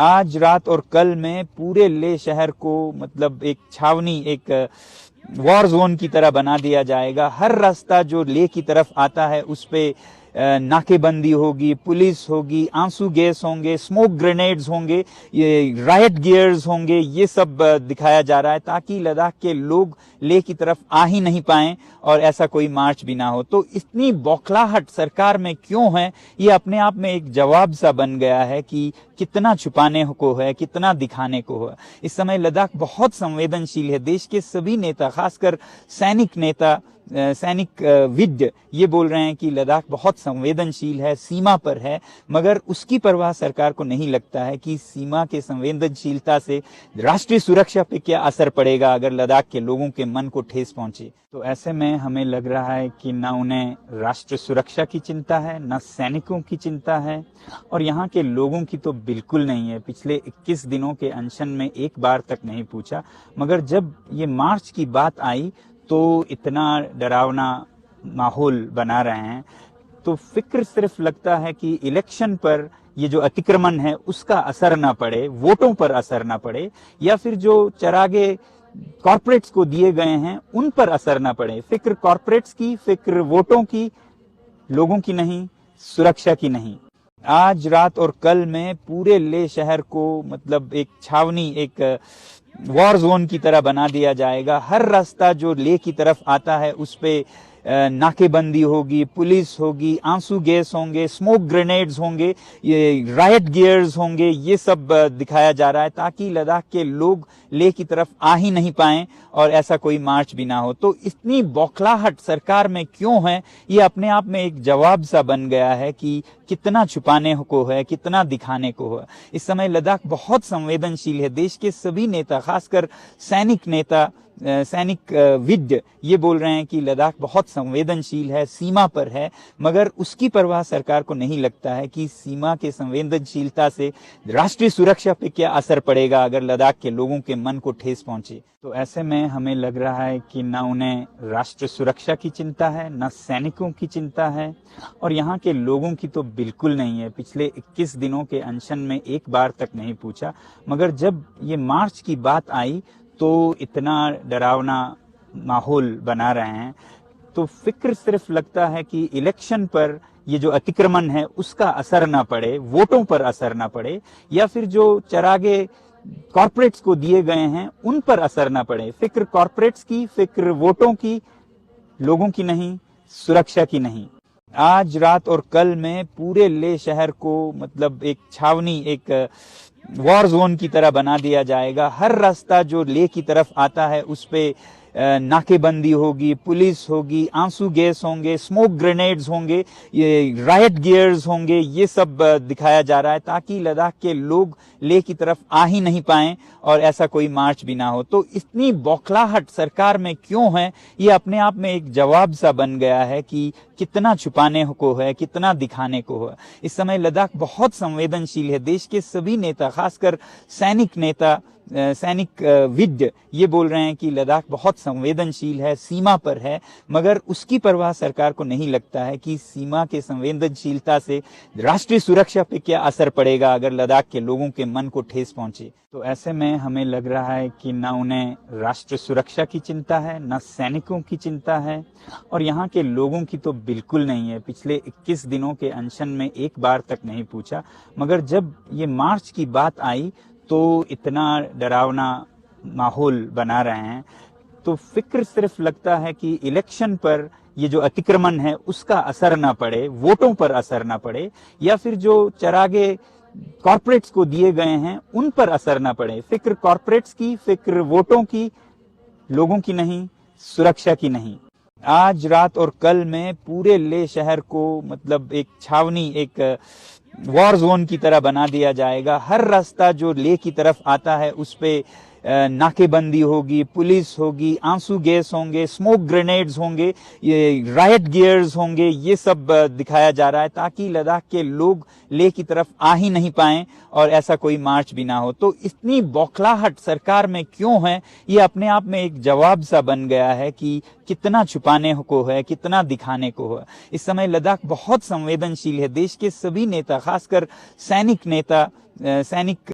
आज रात और कल में पूरे लेह शहर को मतलब एक छावनी, एक वॉर जोन की तरह बना दिया जाएगा। हर रास्ता जो लेह की तरफ आता है उस पे नाकेबंदी होगी, पुलिस होगी, आंसू गैस होंगे, स्मोक ग्रेनेड्स होंगे, ये रायट गियर्स होंगे, ये सब दिखाया जा रहा है ताकि लद्दाख के लोग लेह की तरफ आ ही नहीं पाएं और ऐसा कोई मार्च भी ना हो। तो इतनी बौखलाहट सरकार में क्यों है, ये अपने आप में एक जवाब सा बन गया है कि कितना छुपाने को है, कितना दिखाने को है। इस समय लद्दाख बहुत संवेदनशील है। देश के सभी नेता, खासकर सैनिक नेता, सैनिक विद ये बोल रहे हैं कि लद्दाख बहुत संवेदनशील है, सीमा पर है, मगर उसकी परवाह सरकार को नहीं लगता है कि सीमा के संवेदनशीलता से राष्ट्रीय सुरक्षा पे क्या असर पड़ेगा अगर लद्दाख के लोगों के मन को ठेस पहुंचे। तो ऐसे में हमें लग रहा है कि न उन्हें राष्ट्र सुरक्षा की चिंता है, न सैनिकों की चिंता है, और यहाँ के लोगों की तो बिल्कुल नहीं है। पिछले 21 दिनों के अनशन में एक बार तक नहीं पूछा, मगर जब ये मार्च की बात आई तो इतना डरावना माहौल बना रहे हैं। तो फिक्र सिर्फ लगता है कि इलेक्शन पर ये जो अतिक्रमण है उसका असर ना पड़े, वोटों पर असर ना पड़े, या फिर जो चरागे कॉर्पोरेट्स को दिए गए हैं उन पर असर ना पड़े। फिक्र कॉर्पोरेट्स की, फिक्र वोटों की, लोगों की नहीं, सुरक्षा की नहीं। आज रात और कल में पूरे लेह शहर को मतलब एक छावनी, एक वॉर जोन की तरह बना दिया जाएगा। हर रास्ता जो लेह की तरफ आता है उस पे नाकेबंदी होगी, पुलिस होगी, आंसू गैस होंगे, स्मोक ग्रेनेड्स होंगे, ये रायट गियर्स होंगे, ये सब दिखाया जा रहा है ताकि लद्दाख के लोग लेह की तरफ आ ही नहीं पाएं और ऐसा कोई मार्च भी ना हो। तो इतनी बौखलाहट सरकार में क्यों है, ये अपने आप में एक जवाब सा बन गया है कि कितना छुपाने को है, कितना दिखाने को है। इस समय लद्दाख बहुत संवेदनशील है। देश के सभी नेता, खासकर सैनिक नेता, सैनिक विद ये बोल रहे हैं कि लद्दाख बहुत संवेदनशील है, सीमा पर है, मगर उसकी परवाह सरकार को नहीं लगता है कि सीमा के संवेदनशीलता से राष्ट्रीय सुरक्षा पे क्या असर पड़ेगा अगर लद्दाख के लोगों के मन को ठेस पहुंचे। तो ऐसे में हमें लग रहा है कि न उन्हें राष्ट्र सुरक्षा की चिंता है, न सैनिकों की चिंता है, और यहाँ के लोगों की तो बिल्कुल नहीं है। पिछले 21 दिनों के अनशन में एक बार तक नहीं पूछा, मगर जब ये मार्च की बात आई तो इतना डरावना माहौल बना रहे हैं। तो फिक्र सिर्फ लगता है कि इलेक्शन पर ये जो अतिक्रमण है उसका असर ना पड़े, वोटों पर असर ना पड़े, या फिर जो चरागे कॉर्पोरेट्स को दिए गए हैं उन पर असर ना पड़े। फिक्र कॉर्पोरेट्स की, फिक्र वोटों की, लोगों की नहीं, सुरक्षा की नहीं। आज रात और कल में पूरे लेह शहर को मतलब एक छावनी, एक वॉर जोन की तरह बना दिया जाएगा। हर रास्ता जो लेह की तरफ आता है उस पे नाकेबंदी होगी, पुलिस होगी, आंसू गैस होंगे, स्मोक ग्रेनेड्स होंगे, ये रायट गियर्स होंगे, ये सब दिखाया जा रहा है ताकि लद्दाख के लोग लेह की तरफ आ ही नहीं पाएं और ऐसा कोई मार्च भी ना हो। तो इतनी बौखलाहट सरकार में क्यों है, ये अपने आप में एक जवाब सा बन गया है कि कितना छुपाने को है, कितना दिखाने को है। इस समय लद्दाख बहुत संवेदनशील है। देश के सभी नेता, खासकर सैनिक नेता, सैनिक विद ये बोल रहे हैं कि लद्दाख बहुत संवेदनशील है, सीमा पर है, मगर उसकी परवाह सरकार को नहीं लगता है कि सीमा के संवेदनशीलता से राष्ट्रीय सुरक्षा पे क्या असर पड़ेगा अगर लद्दाख के लोगों के मन को ठेस पहुंचे। तो ऐसे में हमें लग रहा है कि न उन्हें राष्ट्र सुरक्षा की चिंता है, न सैनिकों की चिंता है, और यहाँ के लोगों की तो बिल्कुल नहीं है। पिछले 21 दिनों के अनशन में एक बार तक नहीं पूछा, मगर जब ये मार्च की बात आई तो इतना डरावना माहौल बना रहे हैं। तो फिक्र सिर्फ लगता है कि इलेक्शन पर ये जो अतिक्रमण है उसका असर ना पड़े, वोटों पर असर ना पड़े, या फिर जो चरागे कॉर्पोरेट्स को दिए गए हैं उन पर असर ना पड़े। फिक्र कॉर्पोरेट्स की, फिक्र वोटों की, लोगों की नहीं, सुरक्षा की नहीं। आज रात और कल में पूरे लेह शहर को मतलब एक छावनी, एक वॉर जोन की तरह बना दिया जाएगा। हर रास्ता जो लेह की तरफ आता है उस पे नाकेबंदी होगी, पुलिस होगी, आंसू गैस होंगे, स्मोक ग्रेनेड्स होंगे, ये रायट गियर्स होंगे, ये सब दिखाया जा रहा है ताकि लद्दाख के लोग लेह की तरफ आ ही नहीं पाएं और ऐसा कोई मार्च भी ना हो। तो इतनी बौखलाहट सरकार में क्यों है, ये अपने आप में एक जवाब सा बन गया है कि कितना छुपाने को है, कितना दिखाने को है। इस समय लद्दाख बहुत संवेदनशील है। देश के सभी नेता, खासकर सैनिक नेता, सैनिक